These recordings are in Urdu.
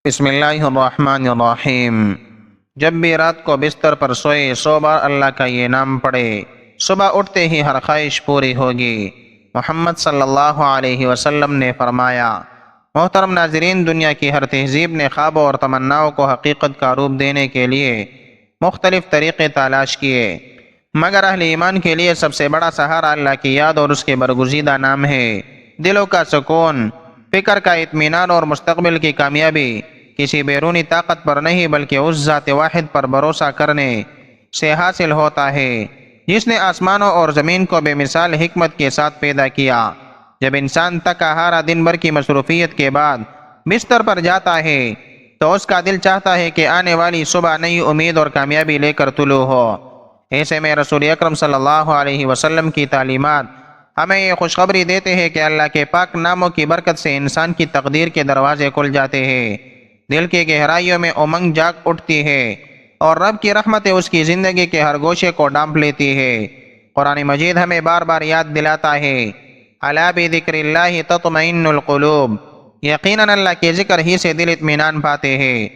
بسم اللہ الرحمن الرحیم۔ جب بھی رات کو بستر پر سوئے 100 بار اللہ کا یہ نام پڑھے، صبح اٹھتے ہی ہر خواہش پوری ہوگی۔ محمد صلی اللہ علیہ وسلم نے فرمایا۔ محترم ناظرین، دنیا کی ہر تہذیب نے خوابوں اور تمناؤں کو حقیقت کا روپ دینے کے لیے مختلف طریقے تلاش کیے، مگر اہل ایمان کے لیے سب سے بڑا سہارا اللہ کی یاد اور اس کے برگزیدہ نام ہے۔ دلوں کا سکون، فکر کا اطمینان اور مستقبل کی کامیابی کسی بیرونی طاقت پر نہیں بلکہ اس ذات واحد پر بھروسہ کرنے سے حاصل ہوتا ہے جس نے آسمانوں اور زمین کو بے مثال حکمت کے ساتھ پیدا کیا۔ جب انسان تکا ہارا دن بھر کی مصروفیت کے بعد بستر پر جاتا ہے تو اس کا دل چاہتا ہے کہ آنے والی صبح نئی امید اور کامیابی لے کر طلوع ہو۔ ایسے میں رسول اکرم صلی اللہ علیہ وسلم کی تعلیمات ہمیں یہ خوشخبری دیتے ہیں کہ اللہ کے پاک ناموں کی برکت سے انسان کی تقدیر کے دروازے کھل جاتے ہیں، دل کی گہرائیوں میں امنگ جاگ اٹھتی ہے اور رب کی رحمتیں اس کی زندگی کے ہر گوشے کو ڈھانپ لیتی ہے۔ قرآن مجید ہمیں بار بار یاد دلاتا ہے، الا بذکر اللہ تطمئن القلوب، یقیناً اللہ کے ذکر ہی سے دل اطمینان پاتے ہیں۔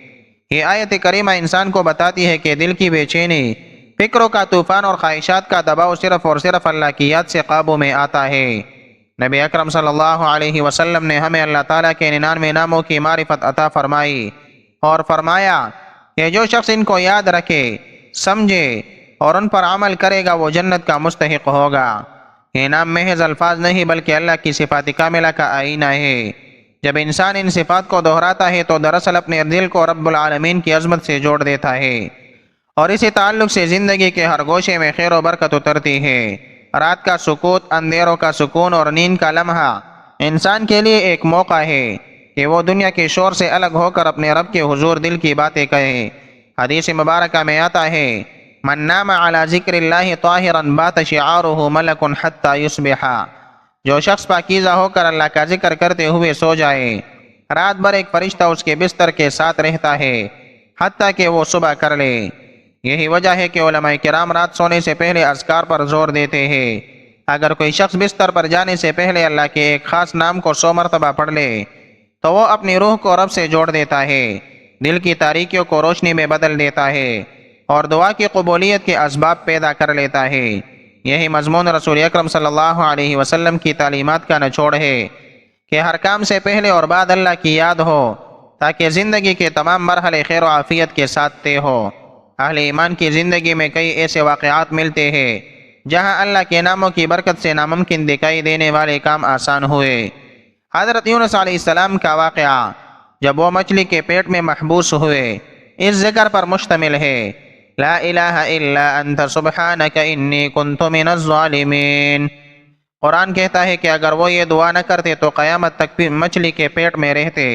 یہ آیت کریمہ انسان کو بتاتی ہے کہ دل کی بے چینی، فکروں کا طوفان اور خواہشات کا دباؤ صرف اور صرف اللہ کی یاد سے قابو میں آتا ہے۔ نبی اکرم صلی اللہ علیہ وسلم نے ہمیں اللہ تعالیٰ کے 99 ناموں کی معرفت عطا فرمائی اور فرمایا کہ جو شخص ان کو یاد رکھے، سمجھے اور ان پر عمل کرے گا وہ جنت کا مستحق ہوگا۔ یہ نام محض الفاظ نہیں بلکہ اللہ کی صفات کاملہ کا آئینہ ہے۔ جب انسان ان صفات کو دہراتا ہے تو دراصل اپنے دل کو رب العالمین کی عظمت سے جوڑ دیتا ہے، اور اسی تعلق سے زندگی کے ہر گوشے میں خیر و برکت اترتی ہے۔ رات کا سکوت، اندھیروں کا سکون اور نیند کا لمحہ انسان کے لیے ایک موقع ہے کہ وہ دنیا کے شور سے الگ ہو کر اپنے رب کے حضور دل کی باتیں کہے۔ حدیث مبارکہ میں آتا ہے، من نام علی ذکر اللہ طاہرا بات شعارہ ملک حتی یصبح، جو شخص پاکیزہ ہو کر اللہ کا ذکر کرتے ہوئے سو جائے، رات بھر ایک فرشتہ اس کے بستر کے ساتھ رہتا ہے حتیٰ کہ وہ صبح کر لے۔ یہی وجہ ہے کہ علماء کرام رات سونے سے پہلے اذکار پر زور دیتے ہیں۔ اگر کوئی شخص بستر پر جانے سے پہلے اللہ کے ایک خاص نام کو 100 مرتبہ پڑھ لے تو وہ اپنی روح کو رب سے جوڑ دیتا ہے، دل کی تاریکیوں کو روشنی میں بدل دیتا ہے اور دعا کی قبولیت کے اسباب پیدا کر لیتا ہے۔ یہی مضمون رسول اکرم صلی اللہ علیہ وسلم کی تعلیمات کا نچوڑ ہے کہ ہر کام سے پہلے اور بعد اللہ کی یاد ہو تاکہ زندگی کے تمام مرحلے خیر و عافیت کے ساتھ طے ہو۔ اہل ایمان کی زندگی میں کئی ایسے واقعات ملتے ہیں جہاں اللہ کے ناموں کی برکت سے ناممکن دکھائی دینے والے کام آسان ہوئے۔ حضرت یونس علیہ السلام کا واقعہ جب وہ مچھلی کے پیٹ میں محبوس ہوئے اس ذکر پر مشتمل ہے، لا الہ الا انت سبحانک انی کنت من الظالمین۔ قرآن کہتا ہے کہ اگر وہ یہ دعا نہ کرتے تو قیامت تک بھی مچھلی کے پیٹ میں رہتے۔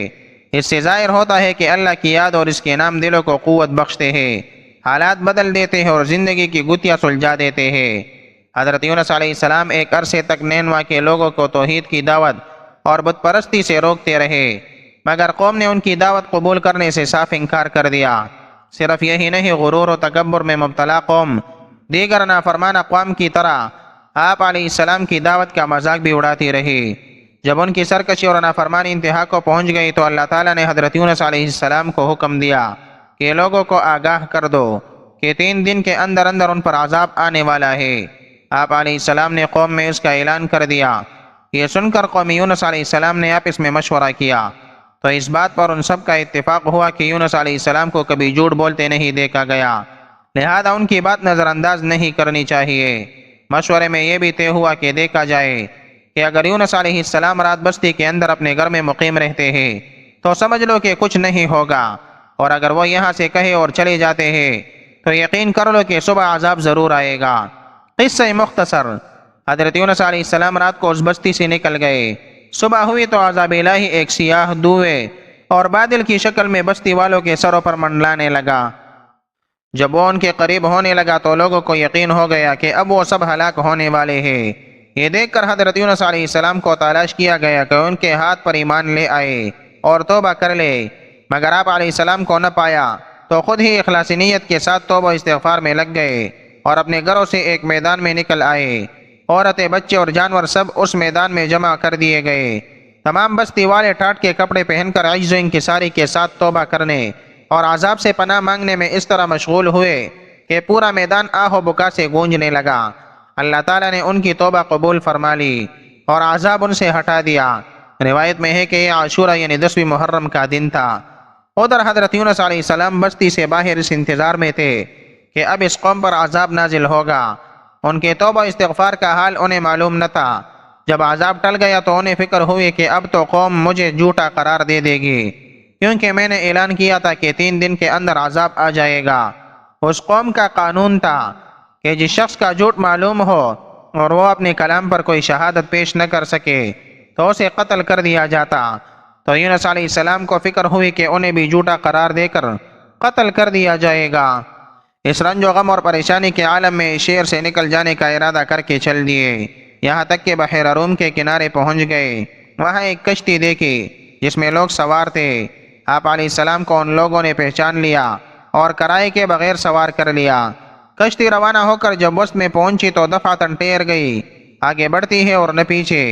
اس سے ظاہر ہوتا ہے کہ اللہ کی یاد اور اس کے نام دلوں کو قوت بخشتے ہیں، حالات بدل دیتے ہیں اور زندگی کی گتھیاں سلجھا دیتے ہیں۔ حضرت یونس علیہ السلام ایک عرصے تک نینوا کے لوگوں کو توحید کی دعوت اور بت پرستی سے روکتے رہے، مگر قوم نے ان کی دعوت قبول کرنے سے صاف انکار کر دیا۔ صرف یہی نہیں، غرور و تکبر میں مبتلا قوم دیگر نافرمان اقوام کی طرح آپ علیہ السلام کی دعوت کا مذاق بھی اڑاتی رہی۔ جب ان کی سرکشی اور نافرمانی انتہا کو پہنچ گئی تو اللہ تعالیٰ نے حضرت یونس علیہ السلام کو حکم دیا کہ لوگوں کو آگاہ کر دو کہ 3 دن کے اندر اندر ان پر عذاب آنے والا ہے۔ آپ علیہ السلام نے قوم میں اس کا اعلان کر دیا۔ یہ سن کر قوم یونس علیہ السلام نے آپس میں مشورہ کیا تو اس بات پر ان سب کا اتفاق ہوا کہ یونس علیہ السلام کو کبھی جھوٹ بولتے نہیں دیکھا گیا، لہذا ان کی بات نظر انداز نہیں کرنی چاہیے۔ مشورے میں یہ بھی طے ہوا کہ دیکھا جائے کہ اگر یونس علیہ السلام رات بستی کے اندر اپنے گھر میں مقیم رہتے ہیں تو سمجھ لو کہ کچھ نہیں ہوگا، اور اگر وہ یہاں سے کہے اور چلے جاتے ہیں تو یقین کر لو کہ صبح عذاب ضرور آئے گا۔ قصہ مختصر، حضرت یونس علیہ السلام رات کو اس بستی سے نکل گئے۔ صبح ہوئی تو عذاب الہی ایک سیاہ دھوئے اور بادل کی شکل میں بستی والوں کے سروں پر منڈلانے لگا۔ جب وہ ان کے قریب ہونے لگا تو لوگوں کو یقین ہو گیا کہ اب وہ سب ہلاک ہونے والے ہیں۔ یہ دیکھ کر حضرت یونس علیہ السلام کو تلاش کیا گیا کہ ان کے ہاتھ پر ایمان لے آئے اور توبہ کر لے، مگر آپ علیہ السلام کو نہ پایا تو خود ہی اخلاص نیت کے ساتھ توبہ استغفار میں لگ گئے اور اپنے گھروں سے ایک میدان میں نکل آئے۔ عورتیں، بچے اور جانور سب اس میدان میں جمع کر دیے گئے تمام بستی والے ٹاٹ کے کپڑے پہن کر عجز و انکساری کے ساتھ توبہ کرنے اور عذاب سے پناہ مانگنے میں اس طرح مشغول ہوئے کہ پورا میدان آہ و بکا سے گونجنے لگا۔ اللہ تعالیٰ نے ان کی توبہ قبول فرما لی اور عذاب ان سے ہٹا دیا۔ روایت میں ہے کہ یہ عاشورہ یعنی 10ویں محرم کا دن تھا۔ ادھر حضرت یونس علیہ السلام بستی سے باہر اس انتظار میں تھے کہ اب اس قوم پر عذاب نازل ہوگا۔ ان کے توبہ استغفار کا حال انہیں معلوم نہ تھا۔ جب عذاب ٹل گیا تو انہیں فکر ہوئی کہ اب تو قوم مجھے جھوٹا قرار دے دے گی، کیونکہ میں نے اعلان کیا تھا کہ 3 دن کے اندر عذاب آ جائے گا۔ اس قوم کا قانون تھا کہ جس شخص کا جھوٹ معلوم ہو اور وہ اپنے کلام پر کوئی شہادت پیش نہ کر سکے تو اسے قتل کر دیا جاتا۔ تو یونس علیہ السلام کو فکر ہوئی کہ انہیں بھی جھوٹا قرار دے کر قتل کر دیا جائے گا۔ اس رنج و غم اور پریشانی کے عالم میں شہر سے نکل جانے کا ارادہ کر کے چل دیے، یہاں تک کہ بحیرہ روم کے کنارے پہنچ گئے۔ وہاں ایک کشتی دیکھی جس میں لوگ سوار تھے۔ آپ علیہ السلام کو ان لوگوں نے پہچان لیا اور کرائے کے بغیر سوار کر لیا۔ کشتی روانہ ہو کر جب وسط میں پہنچی تو دفعتاً ٹیر گئی، آگے بڑھتی ہے اور نہ پیچھے۔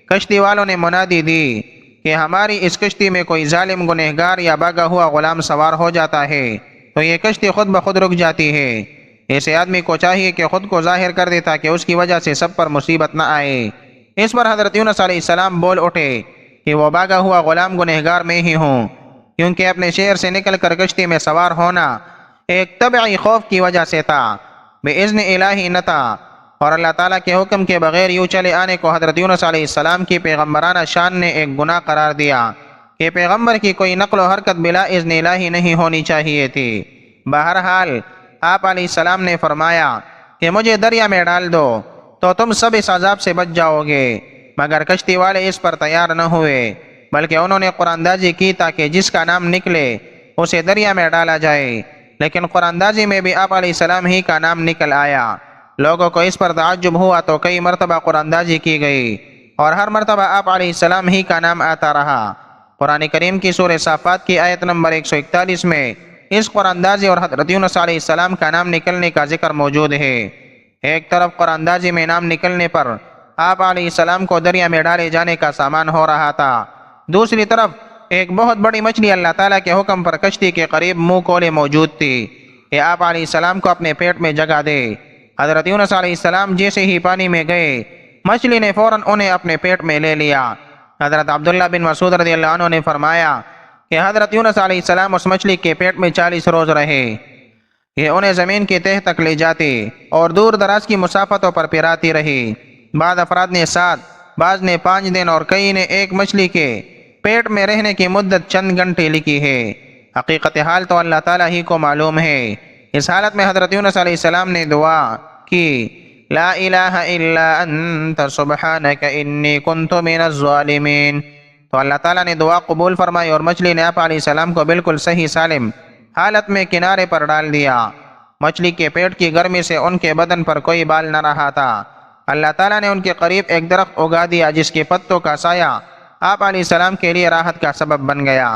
کشتی والوں نے منادی دی کہ ہماری اس کشتی میں کوئی ظالم گنہگار یا بھاگا ہوا غلام سوار ہو جاتا ہے تو یہ کشتی خود بخود رک جاتی ہے۔ ایسے آدمی کو چاہیے کہ خود کو ظاہر کر دے تاکہ اس کی وجہ سے سب پر مصیبت نہ آئے۔ اس پر حضرت یونس علیہ السلام بول اٹھے کہ وہ بھاگا ہوا غلام گنہگار میں ہی ہوں، کیونکہ اپنے شہر سے نکل کر کشتی میں سوار ہونا ایک طبعی خوف کی وجہ سے تھا، بإذن الہی نہ تھا، اور اللہ تعالیٰ کے حکم کے بغیر یوں چلے آنے کو حضرت یونس علیہ السلام کی پیغمبرانہ شان نے ایک گناہ قرار دیا کہ پیغمبر کی کوئی نقل و حرکت بلا اذن الہی نہیں ہونی چاہیے تھی۔ بہرحال آپ علیہ السلام نے فرمایا کہ مجھے دریا میں ڈال دو تو تم سب اس عذاب سے بچ جاؤ گے، مگر کشتی والے اس پر تیار نہ ہوئے، بلکہ انہوں نے قرآن دازی کی تاکہ جس کا نام نکلے اسے دریا میں ڈالا جائے، لیکن قرآن دازی میں بھی آپ علیہ السلام ہی کا نام نکل آیا۔ لوگوں کو اس پر تعجب ہوا تو کئی مرتبہ قرآن دازی کی گئی اور ہر مرتبہ آپ علیہ السلام ہی کا نام آتا رہا۔ قرآن کریم کی سورہ صافات کی آیت نمبر 141 میں اس قرآن دازی اور حضرت یونس علیہ السلام کا نام نکلنے کا ذکر موجود ہے۔ ایک طرف قرآن دازی میں نام نکلنے پر آپ علیہ السلام کو دریا میں ڈالے جانے کا سامان ہو رہا تھا، دوسری طرف ایک بہت بڑی مچھلی اللہ تعالیٰ کے حکم پر کشتی کے قریب منہ کھولے موجود تھی کہ آپ علیہ السلام کو اپنے پیٹ میں جگہ دے۔ حضرت یونس علیہ السلام جیسے ہی پانی میں گئے، مچھلی نے فوراً انہیں اپنے پیٹ میں لے لیا۔ حضرت عبداللہ بن مسعود رضی اللہ عنہ نے فرمایا کہ حضرت یونس علیہ السلام اس مچھلی کے پیٹ میں 40 روز رہے، یہ انہیں زمین کی تہ تک لے جاتی اور دور دراز کی مسافتوں پر پھراتی رہی۔ بعض افراد نے 7، بعض نے 5 دن اور کئی نے ایک مچھلی کے پیٹ میں رہنے کی مدت چند گھنٹے لکھی ہے۔ حقیقت حال تو اللہ تعالیٰ ہی کو معلوم ہے۔ اس حالت میں حضرت یونس علیہ السلام نے دعا کی، لا الہ الا انت سبحانک انی کنت من الظالمین، تو اللہ تعالیٰ نے دعا قبول فرمائی اور مچھلی نے آپ علیہ السلام کو بالکل صحیح سالم حالت میں کنارے پر ڈال دیا۔ مچھلی کے پیٹ کی گرمی سے ان کے بدن پر کوئی بال نہ رہا تھا۔ اللہ تعالیٰ نے ان کے قریب ایک درخت اگا دیا جس کے پتوں کا سایہ آپ علیہ السلام کے لیے راحت کا سبب بن گیا۔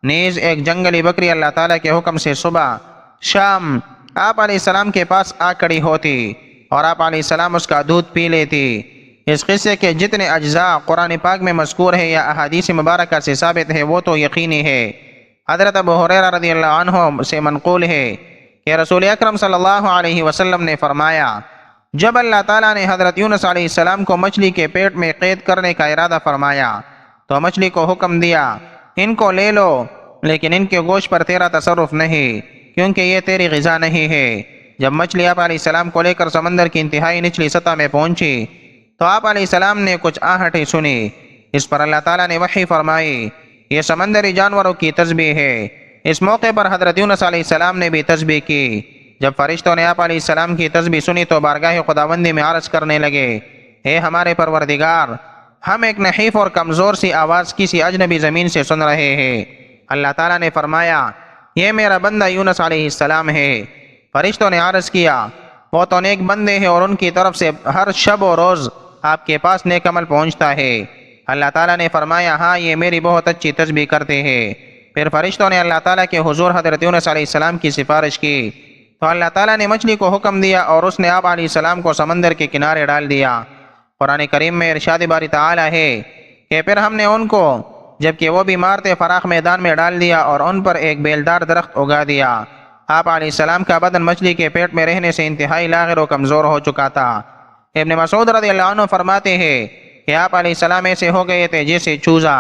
نیز ایک جنگلی بکری اللہ تعالیٰ کے حکم سے صبح شام آپ علیہ السلام کے پاس آ کڑی ہوتی اور آپ علیہ السلام اس کا دودھ پی لیتی۔ اس قصے کے جتنے اجزاء قرآن پاک میں مذکور ہے یا احادیث مبارکہ سے ثابت ہے وہ تو یقینی ہے۔ حضرت ابو ہریرہ رضی اللہ عنہ سے منقول ہے کہ رسول اکرم صلی اللہ علیہ وسلم نے فرمایا، جب اللہ تعالیٰ نے حضرت یونس علیہ السلام کو مچھلی کے پیٹ میں قید کرنے کا ارادہ فرمایا تو مچھلی کو حکم دیا، ان کو لے لو لیکن ان کے گوشت پر تیرا تصرف نہیں، کیونکہ یہ تیری غذا نہیں ہے۔ جب مچھلی آپ علیہ السلام کو لے کر سمندر کی انتہائی نچلی سطح میں پہنچی تو آپ علیہ السلام نے کچھ آہٹیں سنی۔ اس پر اللہ تعالیٰ نے وحی فرمائی، یہ سمندری جانوروں کی تسبیح ہے۔ اس موقع پر حضرت یونس علیہ السلام نے بھی تسبیح کی۔ جب فرشتوں نے آپ علیہ السلام کی تسبیح سنی تو بارگاہ خداوندی میں عرض کرنے لگے، اے ہمارے پروردگار، ہم ایک نحیف اور کمزور سی آواز کسی اجنبی زمین سے سن رہے ہیں۔ اللہ تعالیٰ نے فرمایا، یہ میرا بندہ یونس علیہ السلام ہے۔ فرشتوں نے عرض کیا، وہ تو نیک بندے ہیں اور ان کی طرف سے ہر شب و روز آپ کے پاس نیک عمل پہنچتا ہے۔ اللہ تعالیٰ نے فرمایا، ہاں یہ میری بہت اچھی تسبیح کرتے ہیں۔ پھر فرشتوں نے اللہ تعالیٰ کے حضور حضرت یونس علیہ السلام کی سفارش کی تو اللہ تعالیٰ نے مچھلی کو حکم دیا اور اس نے آپ علیہ السلام کو سمندر کے کنارے ڈال دیا۔ قرآن کریم میں ارشاد باری تعالیٰ ہے کہ پھر ہم نے ان کو جبکہ وہ بیمار تھے فراخ میدان میں ڈال دیا اور ان پر ایک بیلدار درخت اگا دیا۔ آپ علیہ السلام کا بدن مچھلی کے پیٹ میں رہنے سے انتہائی لاغر و کمزور ہو چکا تھا۔ ابن مسعود رضی اللہ عنہ فرماتے ہیں کہ آپ علیہ السلام ایسے ہو گئے تھے جیسے چوزا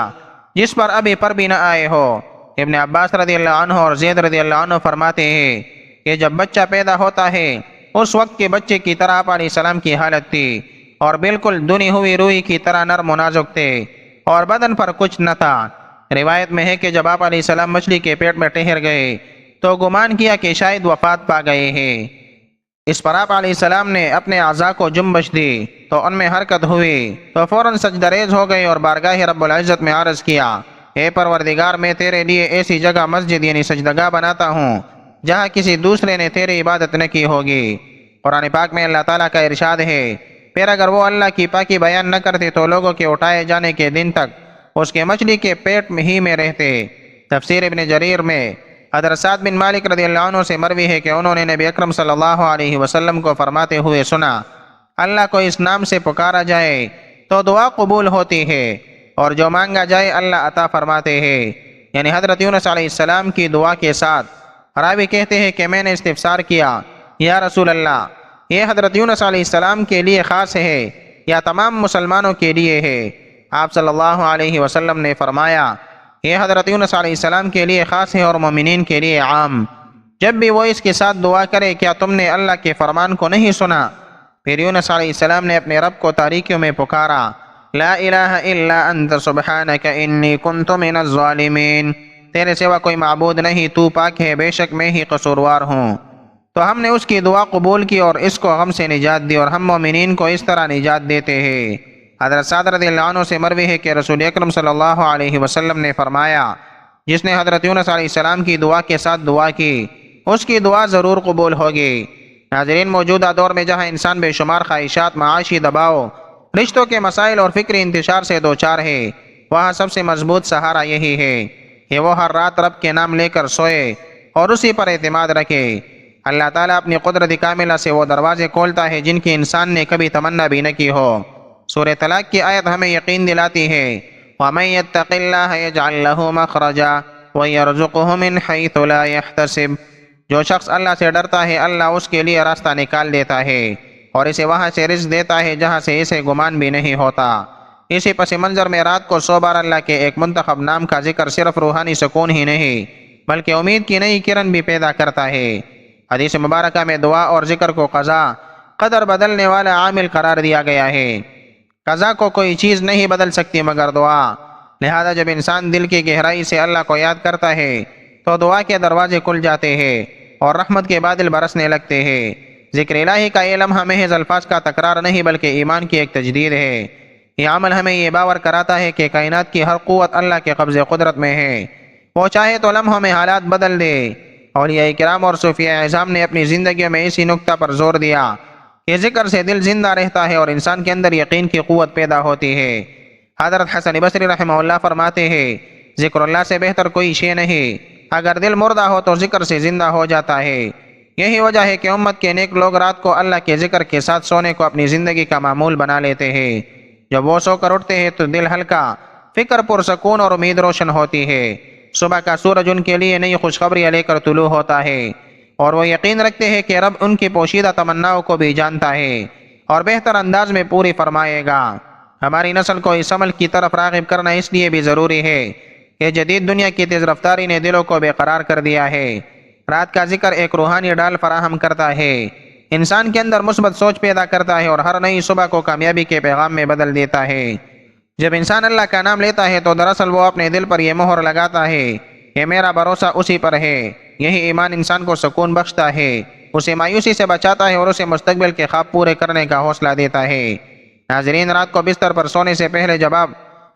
جس پر ابھی پر بھی نہ آئے ہو۔ ابن عباس رضی اللہ عنہ اور زید رضی اللہ عنہ فرماتے ہیں کہ جب بچہ پیدا ہوتا ہے اس وقت کے بچے کی طرح آپ علیہ السلام کی حالت تھی اور بالکل دنی ہوئی روئی کی طرح نرم و نازک تھے اور بدن پر کچھ نہ تھا۔ روایت میں ہے کہ جب آپ علیہ السلام مچھلی کے پیٹ میں ٹھہر گئے تو گمان کیا کہ شاید وفات پا گئے ہیں۔ اس پر آپ علیہ السلام نے اپنے اعضاء کو جنبش دی تو ان میں حرکت ہوئی تو فوراً سجدہ ریز ہو گئی اور بارگاہ رب العزت میں عرض کیا، اے پروردگار، میں تیرے لیے ایسی جگہ مسجد یعنی سجدگاہ بناتا ہوں جہاں کسی دوسرے نے تیری عبادت نہ کی ہوگی۔ قرآن پاک میں اللہ تعالیٰ کا ارشاد ہے، پھر اگر وہ اللہ کی پاکی بیان نہ کرتے تو لوگوں کے اٹھائے جانے کے دن تک اس کے مچھلی کے پیٹ میں ہی میں رہتے۔ تفسیر ابن جریر میں حضرت سعد بن مالک رضی اللہ عنہ سے مروی ہے کہ انہوں نے نبی اکرم صلی اللہ علیہ وسلم کو فرماتے ہوئے سنا، اللہ کو اس نام سے پکارا جائے تو دعا قبول ہوتی ہے اور جو مانگا جائے اللہ عطا فرماتے ہیں۔ یعنی حضرت یونس علیہ السلام کی دعا کے ساتھ راوی کہتے ہیں کہ میں نے استفسار کیا، یا رسول اللہ، یہ حضرت یونس علیہ السلام کے لیے خاص ہے یا تمام مسلمانوں کے لیے ہے؟ آپ صلی اللہ علیہ وسلم نے فرمایا، یہ حضرت یونس علیہ السلام کے لیے خاص ہے اور مومنین کے لیے عام۔ جب بھی وہ اس کے ساتھ دعا کرے، کیا تم نے اللہ کے فرمان کو نہیں سنا؟ پھر یونس علیہ السلام نے اپنے رب کو تاریکیوں میں پکارا، لا الہ الا انت سبحانک انی کنت من الظالمین، تیرے سوا کوئی معبود نہیں، تو پاک ہے، بے شک میں ہی قصوروار ہوں۔ تو ہم نے اس کی دعا قبول کی اور اس کو غم سے نجات دی اور ہم مومنین کو اس طرح نجات دیتے ہیں۔ حضرت سعد رضی اللہ عنہ سے مروی ہے کہ رسول اکرم صلی اللہ علیہ وسلم نے فرمایا، جس نے حضرت یونس علیہ السلام کی دعا کے ساتھ دعا کی اس کی دعا ضرور قبول ہوگی۔ ناظرین، موجودہ دور میں جہاں انسان بے شمار خواہشات، معاشی دباؤ، رشتوں کے مسائل اور فکری انتشار سے دوچار ہے، وہاں سب سے مضبوط سہارا یہی ہے کہ وہ ہر رات رب کے نام لے کر سوئے اور اسی پر اعتماد رکھے۔ اللہ تعالیٰ اپنی قدرت کاملہ سے وہ دروازے کھولتا ہے جن کی انسان نے کبھی تمنا بھی نہ کی ہو۔ سورہ طلاق کی آیت ہمیں یقین دلاتی ہے، وَمَن يَتَّقِ اللَّهَ يَجْعَل لَّهُ مَخْرَجًا وَيَرْزُقْهُ مِنْ حَيْثُ لَا يَحْتَسِبُ، جو شخص اللہ سے ڈرتا ہے اللہ اس کے لیے راستہ نکال دیتا ہے اور اسے وہاں سے رزق دیتا ہے جہاں سے اسے گمان بھی نہیں ہوتا۔ اسی پس منظر میں رات کو 100 بار اللہ کے ایک منتخب نام کا ذکر صرف روحانی سکون ہی نہیں بلکہ امید کی نئی کرن بھی پیدا کرتا ہے۔ حدیث مبارکہ میں دعا اور ذکر کو قضا قدر بدلنے والا عامل قرار دیا گیا ہے۔ قضا کو کوئی چیز نہیں بدل سکتی مگر دعا، لہذا جب انسان دل کی گہرائی سے اللہ کو یاد کرتا ہے تو دعا کے دروازے کھل جاتے ہیں اور رحمت کے بادل برسنے لگتے ہیں۔ ذکر الہی کا یہ لمحہ محض الفاظ کا تکرار نہیں بلکہ ایمان کی ایک تجدید ہے۔ یہ عمل ہمیں یہ باور کراتا ہے کہ کائنات کی ہر قوت اللہ کے قبضے قدرت میں ہے، وہ چاہے تو لمحوں میں حالات بدل دے۔ اولیاء کرام اور صوفیاء اعظام نے اپنی زندگیوں میں اسی نکتہ پر زور دیا کہ ذکر سے دل زندہ رہتا ہے اور انسان کے اندر یقین کی قوت پیدا ہوتی ہے۔ حضرت حسن بصری رحمہ اللہ فرماتے ہیں، ذکر اللہ سے بہتر کوئی شے نہیں، اگر دل مردہ ہو تو ذکر سے زندہ ہو جاتا ہے۔ یہی وجہ ہے کہ امت کے نیک لوگ رات کو اللہ کے ذکر کے ساتھ سونے کو اپنی زندگی کا معمول بنا لیتے ہیں۔ جب وہ سو کر اٹھتے ہیں تو دل ہلکا، فکر پرسکون اور امید روشن ہوتی ہے۔ صبح کا سورج ان کے لیے نئی خوشخبریاں لے کر طلوع ہوتا ہے اور وہ یقین رکھتے ہیں کہ رب ان کی پوشیدہ تمناؤں کو بھی جانتا ہے اور بہتر انداز میں پوری فرمائے گا۔ ہماری نسل کو اس عمل کی طرف راغب کرنا اس لیے بھی ضروری ہے کہ جدید دنیا کی تیز رفتاری نے دلوں کو بے قرار کر دیا ہے۔ رات کا ذکر ایک روحانی ڈال فراہم کرتا ہے، انسان کے اندر مثبت سوچ پیدا کرتا ہے اور ہر نئی صبح کو کامیابی کے پیغام میں بدل دیتا ہے۔ جب انسان اللہ کا نام لیتا ہے تو دراصل وہ اپنے دل پر یہ مہر لگاتا ہے کہ میرا بھروسہ اسی پر ہے۔ یہی ایمان انسان کو سکون بخشتا ہے، اسے مایوسی سے بچاتا ہے اور اسے مستقبل کے خواب پورے کرنے کا حوصلہ دیتا ہے۔ ناظرین، رات کو بستر پر سونے سے پہلے جب آپ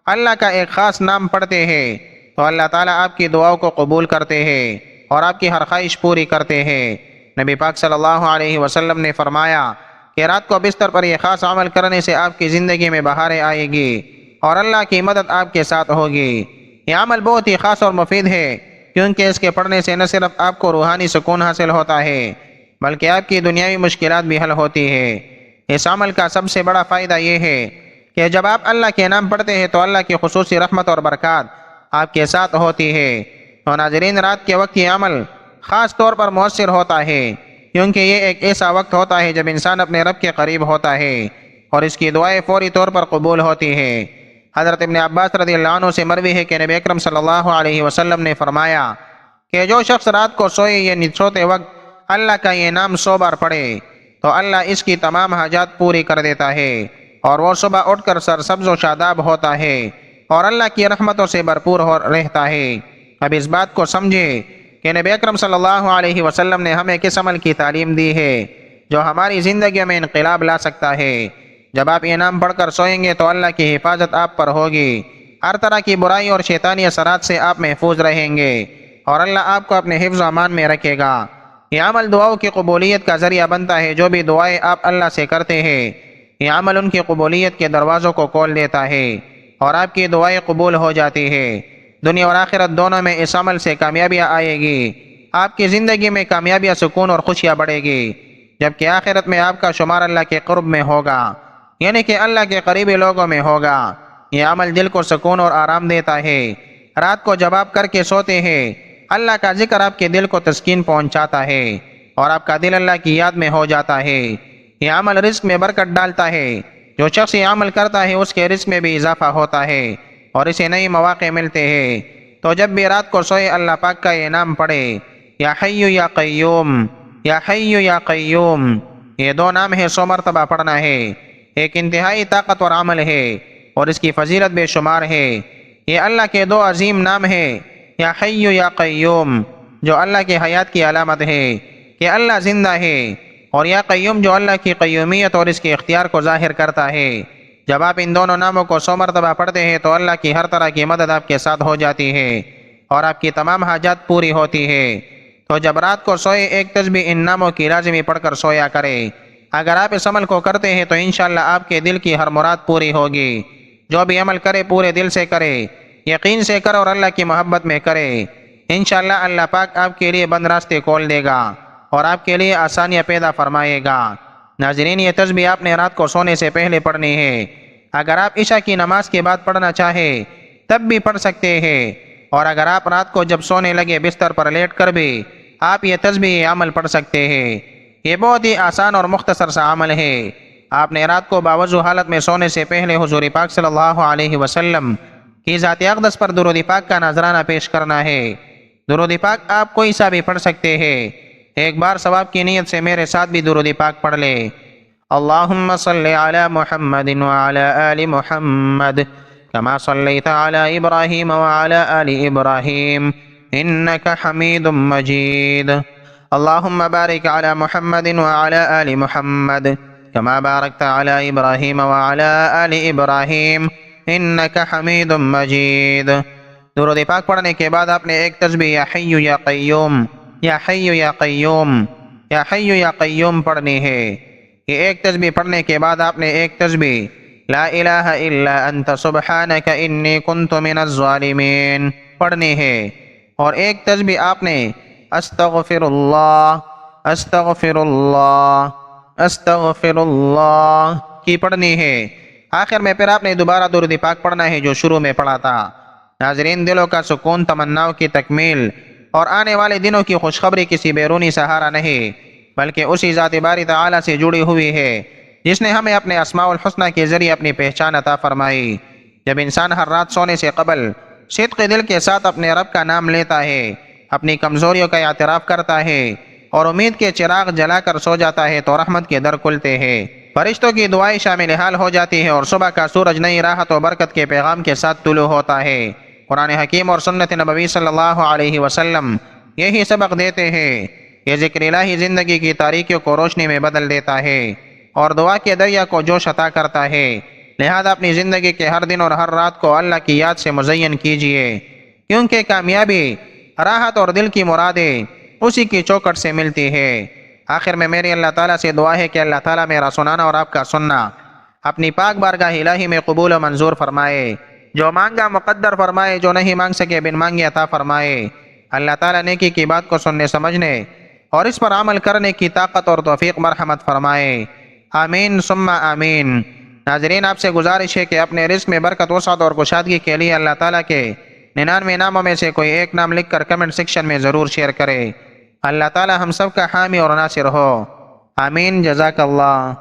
اللہ کا ایک خاص نام پڑھتے ہیں تو اللہ تعالیٰ آپ کی دعاؤں کو قبول کرتے ہیں اور آپ کی ہر خواہش پوری کرتے ہیں۔ نبی پاک صلی اللہ علیہ وسلم نے فرمایا کہ رات کو بستر پر یہ خاص عمل کرنے سے آپ کی زندگی میں بہاریں آئے گی اور اللہ کی مدد آپ کے ساتھ ہوگی۔ یہ عمل بہت ہی خاص اور مفید ہے کیونکہ اس کے پڑھنے سے نہ صرف آپ کو روحانی سکون حاصل ہوتا ہے بلکہ آپ کی دنیاوی مشکلات بھی حل ہوتی ہے۔ اس عمل کا سب سے بڑا فائدہ یہ ہے کہ جب آپ اللہ کے نام پڑھتے ہیں تو اللہ کی خصوصی رحمت اور برکات آپ کے ساتھ ہوتی ہے۔ تو ناظرین، رات کے وقت یہ عمل خاص طور پر مؤثر ہوتا ہے، کیونکہ یہ ایک ایسا وقت ہوتا ہے جب انسان اپنے رب کے قریب ہوتا ہے اور اس کی دعائیں فوری طور پر قبول ہوتی ہے۔ حضرت ابن عباس رضی اللہ عنہ سے مروی ہے کہ نبی اکرم صلی اللہ علیہ وسلم نے فرمایا کہ جو شخص رات کو سوئے یا سوتے وقت اللہ کا یہ نام 100 بار پڑھے تو اللہ اس کی تمام حاجات پوری کر دیتا ہے، اور وہ صبح اٹھ کر سرسبز و شاداب ہوتا ہے اور اللہ کی رحمتوں سے بھرپور رہتا ہے۔ اب اس بات کو سمجھے کہ نبی اکرم صلی اللہ علیہ وسلم نے ہمیں کس عمل کی تعلیم دی ہے جو ہماری زندگی میں انقلاب لا سکتا ہے۔ جب آپ یہ نام پڑھ کر سوئیں گے تو اللہ کی حفاظت آپ پر ہوگی، ہر طرح کی برائی اور شیطانی اثرات سے آپ محفوظ رہیں گے اور اللہ آپ کو اپنے حفظ و امان میں رکھے گا۔ یہ عمل دعاؤں کی قبولیت کا ذریعہ بنتا ہے۔ جو بھی دعائیں آپ اللہ سے کرتے ہیں، یہ عمل ان کی قبولیت کے دروازوں کو کھول دیتا ہے اور آپ کی دعائیں قبول ہو جاتی ہے۔ دنیا اور آخرت دونوں میں اس عمل سے کامیابیاں آئے گی۔ آپ کی زندگی میں کامیابیاں، سکون اور خوشیاں بڑھے گی، جبکہ آخرت میں آپ کا شمار اللہ کے قرب میں ہوگا، یعنی کہ اللہ کے قریبی لوگوں میں ہوگا۔ یہ عمل دل کو سکون اور آرام دیتا ہے۔ رات کو جب آپ کر کے سوتے ہیں، اللہ کا ذکر آپ کے دل کو تسکین پہنچاتا ہے اور آپ کا دل اللہ کی یاد میں ہو جاتا ہے۔ یہ عمل رزق میں برکت ڈالتا ہے۔ جو شخص یہ عمل کرتا ہے اس کے رزق میں بھی اضافہ ہوتا ہے اور اسے نئے مواقع ملتے ہیں۔ تو جب بھی رات کو سوئے اللہ پاک کا یہ نام پڑھے، یا حی یا قیوم، یا حی یا قیوم۔ یہ 2 نام ہے 100 مرتبہ پڑھنا ہے۔ ایک انتہائی طاقتور عمل ہے اور اس کی فضیلت بے شمار ہے۔ یہ اللہ کے 2 عظیم نام ہیں، یا حی یا قیوم، جو اللہ کی حیات کی علامت ہے کہ اللہ زندہ ہے، اور یا قیوم، جو اللہ کی قیومیت اور اس کے اختیار کو ظاہر کرتا ہے۔ جب آپ ان دونوں ناموں کو 100 مرتبہ پڑھتے ہیں تو اللہ کی ہر طرح کی مدد آپ کے ساتھ ہو جاتی ہے اور آپ کی تمام حاجات پوری ہوتی ہے۔ تو جب رات کو سوئے ایک تسبیح ان ناموں کی لازمی پڑھ کر سویا کرے۔ اگر آپ اس عمل کو کرتے ہیں تو انشاءاللہ آپ کے دل کی ہر مراد پوری ہوگی۔ جو بھی عمل کرے پورے دل سے کرے، یقین سے کرے اور اللہ کی محبت میں کرے۔ انشاءاللہ اللہ پاک آپ کے لیے بند راستے کھول دے گا اور آپ کے لیے آسانیاں پیدا فرمائے گا۔ ناظرین، یہ تسبیح آپ نے رات کو سونے سے پہلے پڑھنی ہے۔ اگر آپ عشاء کی نماز کے بعد پڑھنا چاہیں تب بھی پڑھ سکتے ہیں، اور اگر آپ رات کو جب سونے لگے بستر پر لیٹ کر بھی آپ یہ تسبیح عمل پڑھ سکتے ہیں۔ یہ بہت ہی آسان اور مختصر سا عمل ہے۔ آپ نے رات کو باوضو حالت میں سونے سے پہلے حضور پاک صلی اللہ علیہ وسلم کی ذات اقدس پر درود پاک کا نذرانہ پیش کرنا ہے۔ درود پاک آپ کوئی سا بھی پڑھ سکتے ہیں۔ ایک بار ثواب کی نیت سے میرے ساتھ بھی درود پاک پڑھ لے۔ اللہم صلی علی محمد وعلی آل محمد کما صلیت علی ابراہیم وعلی آل ابراہیم انک حمید مجید۔ اللہم بارک علی محمد وعلی آل محمد کما بارکت علی ابراہیم وعلی آل ابراہیم انک حمید مجید۔ درود پاک پڑھنے کے بعد آپ نے ایک تسبیح یا حی یا قیوم، یا حی یا قیوم، یا حی یا قیوم پڑھنی ہے۔ یہ ایک تسبیح پڑھنے کے بعد آپ نے ایک تسبیح لا الہ الا انت سبحانک انی کنت من الظالمین پڑھنی ہے، اور ایک تسبیح آپ نے استغفر اللہ، استغفر اللہ، استغفر اللہ کی پڑھنی ہے۔ آخر میں پھر آپ نے دوبارہ درود پاک پڑھنا ہے جو شروع میں پڑھا تھا۔ ناظرین، دلوں کا سکون تمناؤں کی تکمیل اور آنے والے دنوں کی خوشخبری کسی بیرونی سہارا نہیں بلکہ اسی ذات باری تعالیٰ سے جڑی ہوئی ہے جس نے ہمیں اپنے اسماء الحسنہ کے ذریعے اپنی پہچان عطا فرمائی۔ جب انسان ہر رات سونے سے قبل صدق دل کے ساتھ اپنے رب کا نام لیتا ہے، اپنی کمزوریوں کا اعتراف کرتا ہے اور امید کے چراغ جلا کر سو جاتا ہے تو رحمت کے در کھلتے ہیں، فرشتوں کی دعائیں شامل حال ہو جاتی ہے اور صبح کا سورج نئی راحت و برکت کے پیغام کے ساتھ طلوع ہوتا ہے۔ قرآن حکیم اور سنت نبوی صلی اللہ علیہ وسلم یہی سبق دیتے ہیں۔ یہ ذکر الہی زندگی کی تاریکیوں کو روشنی میں بدل دیتا ہے اور دعا کے دریا کو جوش عطا کرتا ہے۔ لہذا اپنی زندگی کے ہر دن اور ہر رات کو اللہ کی یاد سے مزین کیجیے، کیونکہ کامیابی، راحت اور دل کی مرادیں اسی کی چوکٹ سے ملتی ہے۔ آخر میں میری اللہ تعالیٰ سے دعا ہے کہ اللہ تعالیٰ میرا سنانا اور آپ کا سننا اپنی پاک بارگاہ الہی میں قبول و منظور فرمائے۔ جو مانگا مقدر فرمائے، جو نہیں مانگ سکے بن مانگے عطا فرمائے۔ اللہ تعالیٰ نیکی کی بات کو سننے سمجھنے اور اس پر عمل کرنے کی طاقت اور توفیق مرحمت فرمائے۔ آمین ثم آمین۔ ناظرین، آپ سے گزارش ہے کہ اپنے رزق میں برکت، وسعت اور کشادگی کے لیے اللہ تعالیٰ کے 99 ناموں میں سے کوئی ایک نام لکھ کر کمنٹ سیکشن میں ضرور شیئر کرے۔ اللہ تعالیٰ ہم سب کا حامی اور ناصر ہو، آمین۔ جزاک اللہ۔